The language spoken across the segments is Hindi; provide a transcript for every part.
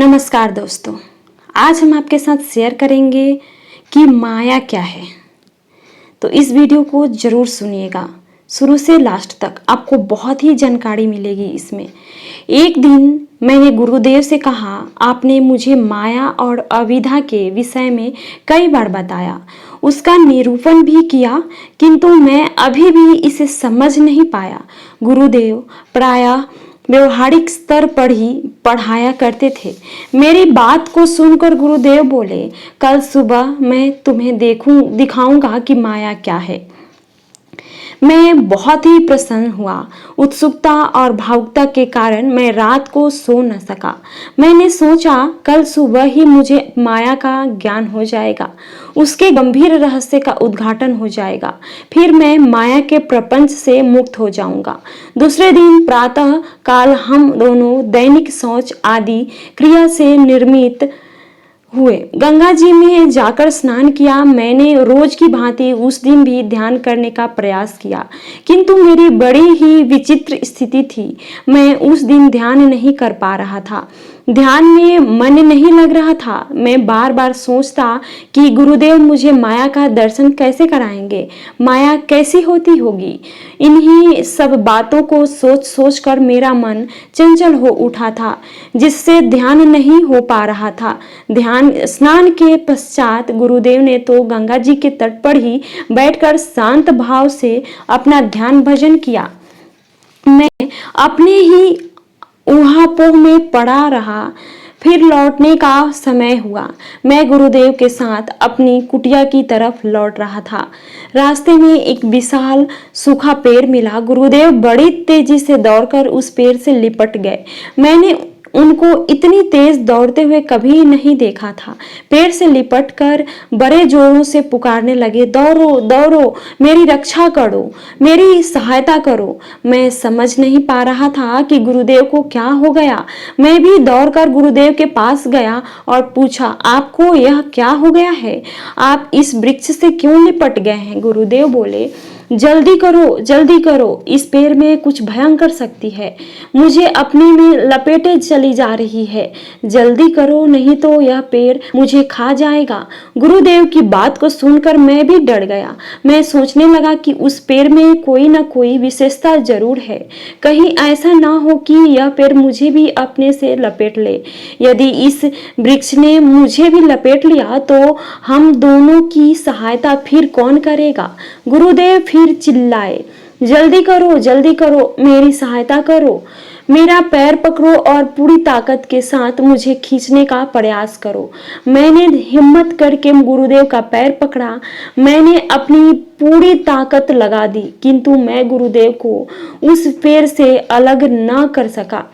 नमस्कार दोस्तों, आज हम आपके साथ शेयर करेंगे कि माया क्या है। तो इस वीडियो को ज़रूर सुनिएगा शुरू से लास्ट तक, आपको बहुत ही जानकारी मिलेगी इसमें। एक दिन मैंने गुरुदेव से कहा, आपने मुझे माया और अविद्या के विषय में कई बार बताया, उसका निरूपण भी किया, किंतु मैं अभी भी इसे समझ नहीं पाया। गुरुदेव प्रायः व्यवहारिक स्तर पर ही पढ़ाया करते थे। मेरी बात को सुनकर गुरुदेव बोले, कल सुबह मैं तुम्हें दिखाऊंगा कि माया क्या है। मैं बहुत ही प्रसन्न हुआ। उत्सुकता और भावुकता के कारण मैं रात को सो न सका। मैंने सोचा कल सुबह ही मुझे माया का ज्ञान हो जाएगा, उसके गंभीर रहस्य का उद्घाटन हो जाएगा, फिर मैं माया के प्रपंच से मुक्त हो जाऊंगा। दूसरे दिन प्रातः काल हम दोनों दैनिक शौच आदि क्रिया से निर्मित हुए। गंगा जी में जाकर स्नान किया। मैंने रोज की भांति उस दिन भी ध्यान करने का प्रयास किया, किंतु मेरी बड़ी ही विचित्र स्थिति थी। मैं उस दिन ध्यान नहीं कर पा रहा था, ध्यान में मन नहीं लग रहा था। मैं बार बार सोचता कि गुरुदेव मुझे माया का दर्शन कैसे कराएंगे, माया कैसी होती होगी। इन्हीं सब बातों को सोच सोच कर मेरा मन चंचल हो उठा था, जिससे ध्यान नहीं हो पा रहा था। ध्यान स्नान के पश्चात गुरुदेव ने तो गंगा जी के तट पर ही बैठकर शांत भाव से अपना ध्यान भजन किया। मैं अपने ही ऊहापोह में पड़ा रहा। फिर लौटने का समय हुआ। मैं गुरुदेव के साथ अपनी कुटिया की तरफ लौट रहा था। रास्ते में एक विशाल सूखा पेड़ मिला। गुरुदेव बड़ी तेजी से दौड़कर उस पेड़ से लिपट गए। मैंने उनको इतनी तेज दौड़ते हुए कभी नहीं देखा था। पेड़ से लिपटकर बड़े जोरों से पुकारने लगे, दौड़ो दौड़ो, मेरी रक्षा करो, मेरी सहायता करो। मैं समझ नहीं पा रहा था कि गुरुदेव को क्या हो गया। मैं भी दौड़कर गुरुदेव के पास गया और पूछा, आपको यह क्या हो गया है? आप इस वृक्ष से क्यों लिपट गए हैं? गुरुदेव बोले, जल्दी करो जल्दी करो, इस पेड़ में कुछ भयंकर शक्ति है, मुझे अपने में लपेटे चली जा रही है। जल्दी करो, नहीं तो यह पेड़ मुझे खा जाएगा। गुरुदेव की बात को सुनकर मैं भी डर गया। मैं सोचने लगा कि उस पेड़ में कोई न कोई विशेषता जरूर है। कहीं ऐसा ना हो कि यह पेड़ मुझे भी अपने से लपेट ले। यदि इस वृक्ष ने मुझे भी लपेट लिया तो हम दोनों की सहायता फिर कौन करेगा? गुरुदेव फिर चिल्लाए, जल्दी करो, मेरी सहायता करो, मेरा पैर पकड़ो और पूरी ताकत के साथ मुझे खींचने का प्रयास करो। मैंने हिम्मत करके गुरुदेव का पैर पकड़ा। मैंने अपनी पूरी ताकत लगा दी, किंतु मैं गुरुदेव को उस पेड़ से अलग न कर सका।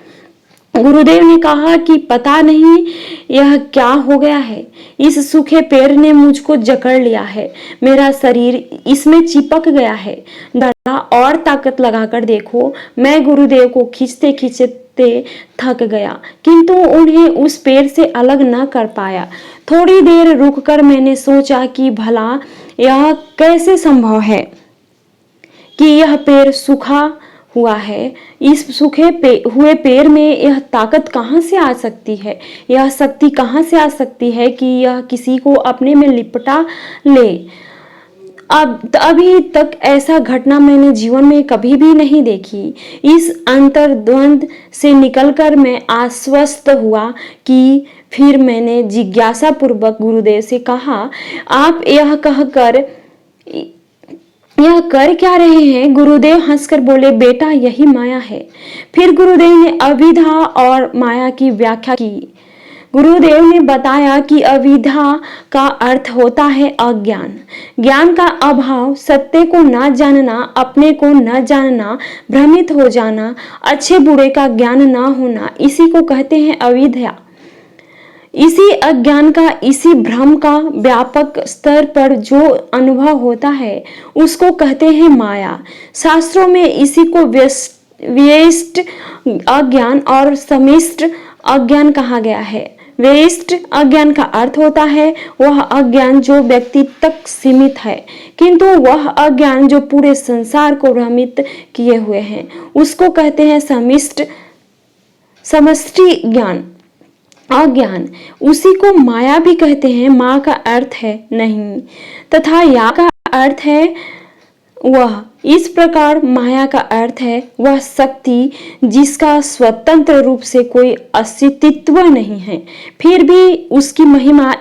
गुरुदेव ने कहा कि पता नहीं यह क्या हो गया है, इस सूखे पेड़ ने मुझको जकड़ लिया है, मेरा शरीर इसमें चिपक गया है। दादा और ताकत लगाकर देखो। मैं गुरुदेव को खींचते खींचते थक गया, किंतु उन्हें उस पेड़ से अलग न कर पाया। थोड़ी देर रुककर मैंने सोचा कि भला यह कैसे संभव है कि यह पेड़ सूखा हुआ है। इस सूखे हुए पेड़ में यह ताकत कहाँ से आ सकती है, यह शक्ति कहाँ से आ सकती है कि यह किसी को अपने में लिपटा ले। अभी तक ऐसा घटना मैंने जीवन में कभी भी नहीं देखी। इस अंतर्द्वंद से निकलकर मैं आश्वस्त हुआ कि फिर मैंने जिज्ञासा पूर्वक गुरुदेव से कहा, आप यह कर क्या रहे हैं? गुरुदेव हंसकर बोले, बेटा यही माया है। फिर गुरुदेव ने अविद्या और माया की व्याख्या की। गुरुदेव ने बताया कि अविद्या का अर्थ होता है अज्ञान, ज्ञान का अभाव, सत्य को न जानना, अपने को न जानना, भ्रमित हो जाना, अच्छे बुरे का ज्ञान न होना, इसी को कहते हैं अविद्या। इसी अज्ञान का, इसी भ्रम का व्यापक स्तर पर जो अनुभव होता है उसको कहते हैं माया। शास्त्रों में इसी को व्यष्टि अज्ञान और समिष्ट अज्ञान कहा गया है। व्यष्टि अज्ञान का अर्थ होता है वह अज्ञान जो व्यक्ति तक सीमित है, किंतु वह अज्ञान जो पूरे संसार को भ्रमित किए हुए हैं उसको कहते हैं समष्टि ज्ञान। अज्ञान, उसी को माया भी कहते हैं। माँ का अर्थ है नहीं तथा या का अर्थ है वह। इस प्रकार माया का अर्थ है वह शक्ति जिसका स्वतंत्र रूप से कोई अस्तित्व नहीं है, फिर भी उसकी महिमा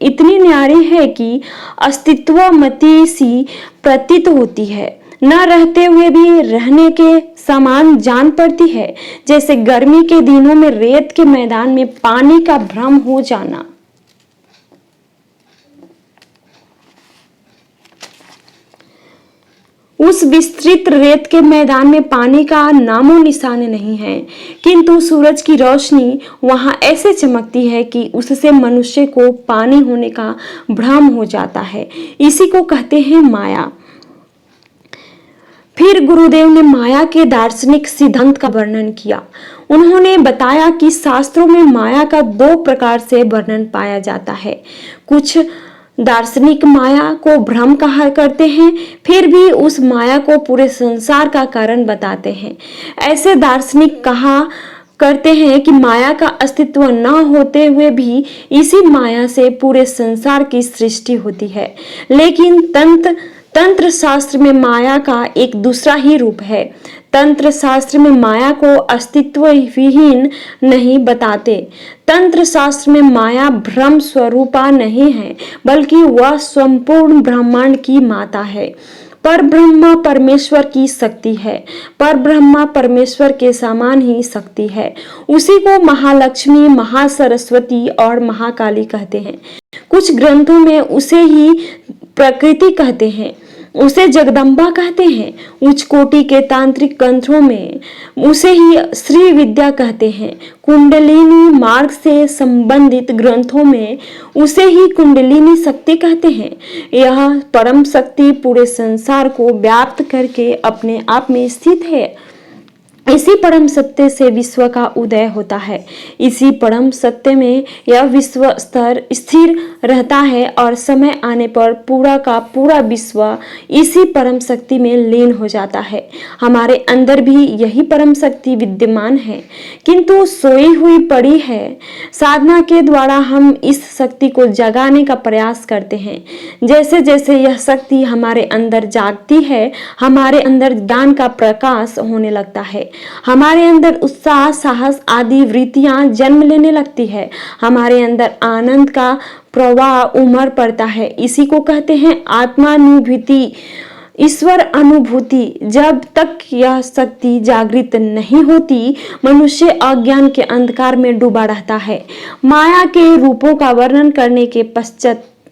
इतनी न्यारी है कि अस्तित्वमती सी प्रतीत होती है, न रहते हुए भी रहने के समान जान पड़ती है, जैसे गर्मी के दिनों में रेत के मैदान में पानी का भ्रम हो जाना। उस विस्तृत रेत के मैदान में पानी का नामो निशान नहीं है, किंतु सूरज की रोशनी वहां ऐसे चमकती है कि उससे मनुष्य को पानी होने का भ्रम हो जाता है। इसी को कहते हैं माया। फिर गुरुदेव ने माया के दार्शनिक सिद्धांत का वर्णन किया। उन्होंने बताया कि शास्त्रों में माया का दो प्रकार से वर्णन पाया जाता है। कुछ दार्शनिक माया को भ्रम कहा करते हैं, फिर भी उस माया को पूरे संसार का कारण बताते हैं। ऐसे दार्शनिक कहा करते हैं कि माया का अस्तित्व न होते हुए भी इसी माया से पूरे संसार की सृष्टि होती है। लेकिन तंत्र शास्त्र में माया का एक दूसरा ही रूप है। तंत्र शास्त्र में माया को अस्तित्व विहीन नहीं बताते। तंत्र शास्त्र में माया भ्रम स्वरूपा नहीं है, बल्कि वह संपूर्ण ब्रह्मांड की माता है। पर ब्रह्मा परमेश्वर की शक्ति है। पर ब्रह्मा परमेश्वर के समान ही शक्ति है। उसी को महालक्ष्मी, महासरस्वती और महाकाली कहते हैं। कुछ ग्रंथों में उसे ही प्रकृति कहते हैं, उसे जगदम्बा कहते हैं। उच्च कोटि के तांत्रिक ग्रंथों में उसे ही श्री विद्या कहते हैं। कुंडलिनी मार्ग से संबंधित ग्रंथों में उसे ही कुंडलिनी शक्ति कहते हैं। यह परम शक्ति पूरे संसार को व्याप्त करके अपने आप में स्थित है। इसी परम सत्य से विश्व का उदय होता है। इसी परम सत्य में यह विश्व स्थिर रहता है और समय आने पर पूरा का पूरा विश्व इसी परम शक्ति में लीन हो जाता है। हमारे अंदर भी यही परम शक्ति विद्यमान है, किंतु सोई हुई पड़ी है। साधना के द्वारा हम इस शक्ति को जगाने का प्रयास करते हैं। जैसे जैसे यह शक्ति हमारे अंदर जागती है, हमारे अंदर ज्ञान का प्रकाश होने लगता है। हमारे अंदर उत्साह, साहस आदि वृत्तियां जन्म लेने लगती है। हमारे अंदर आनंद का प्रवाह उमड़ पड़ता है। इसी को कहते हैं आत्मानुभूति, ईश्वर अनुभूति। जब तक यह शक्ति जागृत नहीं होती, मनुष्य अज्ञान के अंधकार में डूबा रहता है। माया के रूपों का वर्णन करने के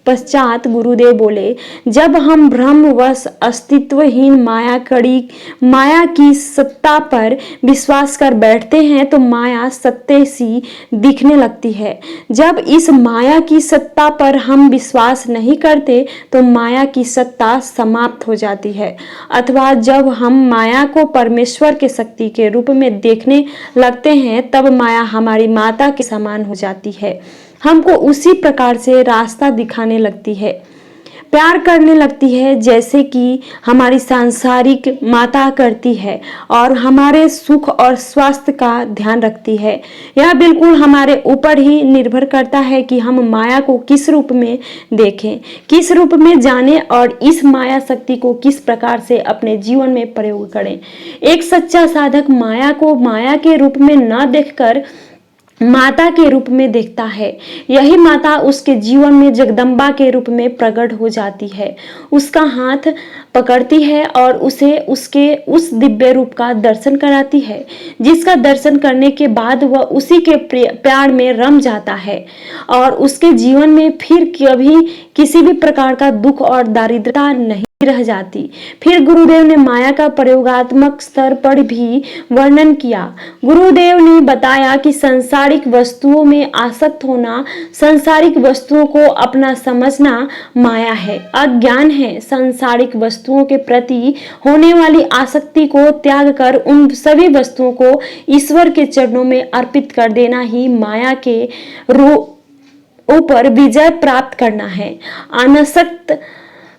पश्चात गुरुदेव बोले, जब हम भ्रमवश अस्तित्वहीन माया की सत्ता पर विश्वास कर बैठते हैं तो माया सत्य सी दिखने लगती है। जब इस माया की सत्ता पर हम विश्वास नहीं करते तो माया की सत्ता समाप्त हो जाती है। अथवा जब हम माया को परमेश्वर के शक्ति के रूप में देखने लगते हैं तब माया हमारी माता के समान हो जाती है, हमको उसी प्रकार से रास्ता दिखाने लगती है, प्यार करने लगती है जैसे कि हमारी सांसारिक माता करती है और हमारे सुख और स्वास्थ्य का ध्यान रखती है। यह बिल्कुल हमारे ऊपर ही निर्भर करता है कि हम माया को किस रूप में देखें, किस रूप में जानें और इस माया शक्ति को किस प्रकार से अपने जीवन में प्रयोग करें। एक सच्चा साधक माया को माया के रूप में न देखकर माता के रूप में देखता है। यही माता उसके जीवन में जगदम्बा के रूप में प्रकट हो जाती है, उसका हाथ पकड़ती है और उसे उसके उस दिव्य रूप का दर्शन कराती है, जिसका दर्शन करने के बाद वह उसी के प्यार में रम जाता है और उसके जीवन में फिर कभी किसी भी प्रकार का दुख और दारिद्रता नहीं रह जाती। फिर गुरुदेव ने माया का प्रयोगात्मक स्तर पर भी वर्णन किया। गुरुदेव ने बताया कि सांसारिक वस्तुओं में आसक्त होना, सांसारिक वस्तुओं को अपना समझना माया है, अज्ञान है। सांसारिक वस्तुओं के प्रति होने वाली आसक्ति को त्याग कर उन सभी वस्तुओं को ईश्वर के चरणों में अर्पित कर देना ही माया के ऊपर विजय प्राप्त करना है। अनासक्त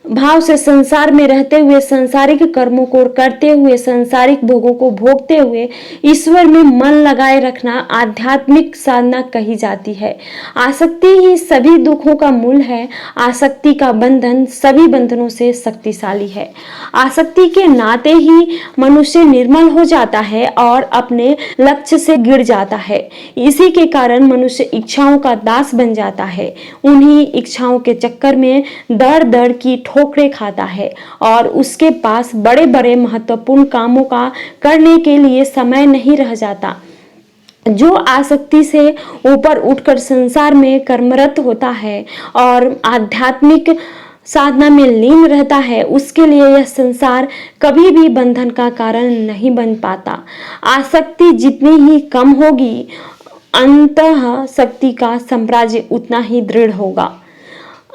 भाव से संसार में रहते हुए सांसारिक कर्मों को करते हुए सांसारिक भोगों को भोगते हुए ईश्वर में मन लगाए रखना आध्यात्मिक साधना कही जाती है। आसक्ति ही सभी दुखों का मूल है। आसक्ति का बंधन सभी बंधनों से शक्तिशाली है। आसक्ति के नाते ही मनुष्य निर्मल हो जाता है और अपने लक्ष्य से गिर जाता है। इसी के कारण मनुष्य इच्छाओं का दास बन जाता है। उन्हीं इच्छाओं के चक्कर में दर दर की ठोकरें खाता है और उसके पास बड़े बड़े महत्वपूर्ण कामों का करने के लिए समय नहीं रह जाता। जो आसक्ति से ऊपर उठकर संसार में कर्मरत होता है और आध्यात्मिक साधना में लीन रहता है, उसके लिए यह संसार कभी भी बंधन का कारण नहीं बन पाता। आसक्ति जितनी ही कम होगी, अंतः शक्ति का साम्राज्य उतना ही दृढ़ होगा।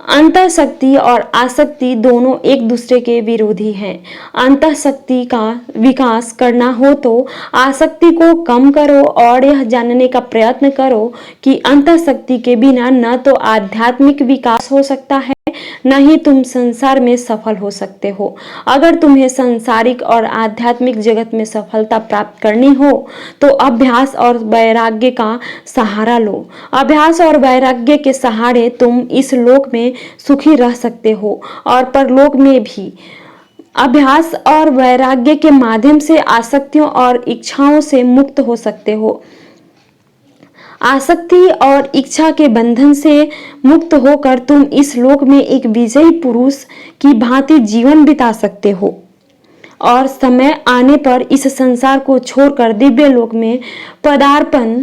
अंतः शक्ति और आसक्ति दोनों एक दूसरे के विरोधी हैं। अंतः शक्ति का विकास करना हो तो आसक्ति को कम करो और यह जानने का प्रयत्न करो कि अंतः शक्ति के बिना न तो आध्यात्मिक विकास हो सकता है, न ही तुम संसार में सफल हो सकते हो। अगर तुम्हें सांसारिक और आध्यात्मिक जगत में सफलता प्राप्त करनी हो तो अभ्यास और वैराग्य का सहारा लो। अभ्यास और वैराग्य के सहारे तुम इस लोक में सुखी रह सकते हो और परलोक में भी। अभ्यास और वैराग्य के माध्यम से आसक्तियों और इच्छाओं से मुक्त हो सकते हो। आसक्ति और इच्छा के बंधन से मुक्त होकर तुम इस लोक में एक विजयी पुरुष की भांति जीवन बिता सकते हो और समय आने पर इस संसार को छोड़कर दिव्य लोक में पदार्पण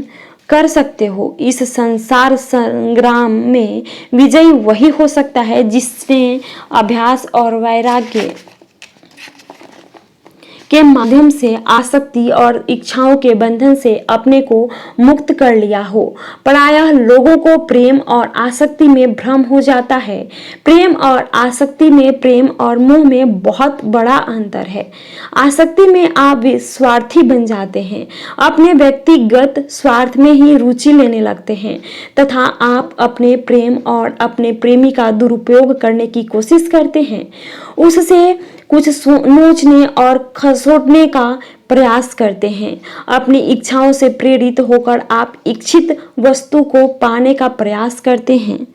कर सकते हो। इस संसार संग्राम में विजयी वही हो सकता है जिसने अभ्यास और वैराग्य के माध्यम से आसक्ति और इच्छाओं के बंधन से अपने को मुक्त कर लिया हो। प्रायः लोगों को प्रेम और आसक्ति में भ्रम हो जाता है। प्रेम और आसक्ति में, प्रेम और मोह में बहुत बड़ा अंतर है। आसक्ति में आप स्वार्थी बन जाते हैं, अपने व्यक्तिगत स्वार्थ में ही रुचि लेने लगते हैं तथा आप अपने प्रेम और अपने प्रेमी का दुरुपयोग करने की कोशिश करते हैं। उससे कुछ नोचने और खसोटने का प्रयास करते हैं। अपनी इच्छाओं से प्रेरित होकर आप इच्छित वस्तु को पाने का प्रयास करते हैं।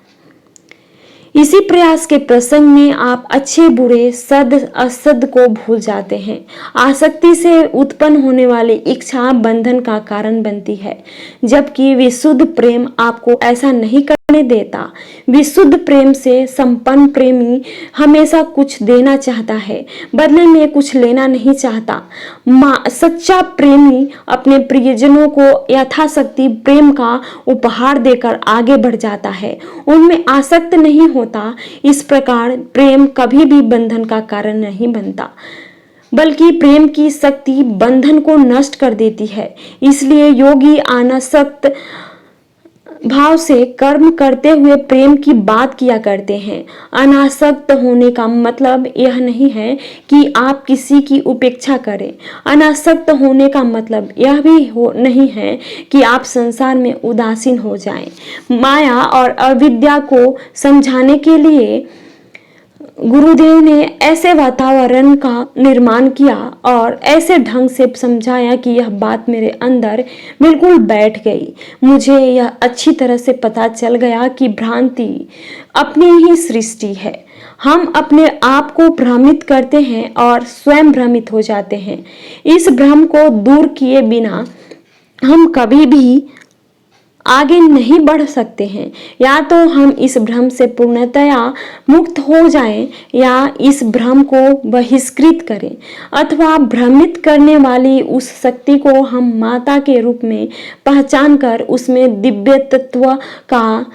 इसी प्रयास के प्रसंग में आप अच्छे बुरे, सद असद को भूल जाते हैं। आसक्ति से उत्पन्न होने वाली इच्छा बंधन का कारण बनती है, जबकि विशुद्ध प्रेम आपको ऐसा नहीं करने देता। विशुद्ध प्रेम से संपन्न प्रेमी हमेशा कुछ देना चाहता है, बदले में कुछ लेना नहीं चाहता। सच्चा प्रेमी अपने प्रियजनों को यथाशक्ति प्रेम का उपहार देकर आगे बढ़ जाता है, उनमें आसक्त नहीं होता। इस प्रकार प्रेम कभी भी बंधन का कारण नहीं बनता, बल्कि प्रेम की शक्ति बंधन को नष्ट कर देती है। इसलिए योगी अनासक्त भाव से कर्म करते हुए प्रेम की बात किया करते हैं। अनासक्त होने का मतलब यह नहीं है कि आप किसी की उपेक्षा करें। अनासक्त होने का मतलब यह भी नहीं है कि आप संसार में उदासीन हो जाएं। माया और अविद्या को समझाने के लिए गुरुदेव ने ऐसे वातावरण का निर्माण किया और ऐसे ढंग से समझाया कि यह बात मेरे अंदर बिल्कुल बैठ गई। मुझे यह अच्छी तरह से पता चल गया कि भ्रांति अपनी ही सृष्टि है। हम अपने आप को भ्रमित करते हैं और स्वयं भ्रमित हो जाते हैं। इस भ्रम को दूर किए बिना हम कभी भी आगे नहीं बढ़ सकते हैं। या तो हम इस भ्रम से पूर्णतया मुक्त हो जाएं या इस भ्रम को बहिष्कृत करें, अथवा भ्रमित करने वाली उस शक्ति को हम माता के रूप में पहचान कर उसमें दिव्य तत्व का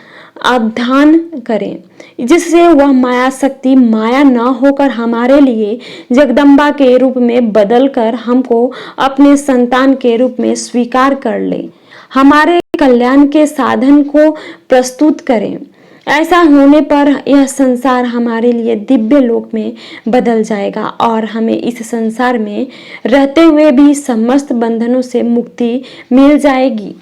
अध्ययन करें, जिससे वह माया शक्ति माया न होकर हमारे लिए जगदम्बा के रूप में बदलकर हमको अपने संतान के रूप में स्वीकार कर ले, हमारे कल्याण के साधन को प्रस्तुत करें। ऐसा होने पर यह संसार हमारे लिए दिव्य लोक में बदल जाएगा और हमें इस संसार में रहते हुए भी समस्त बंधनों से मुक्ति मिल जाएगी।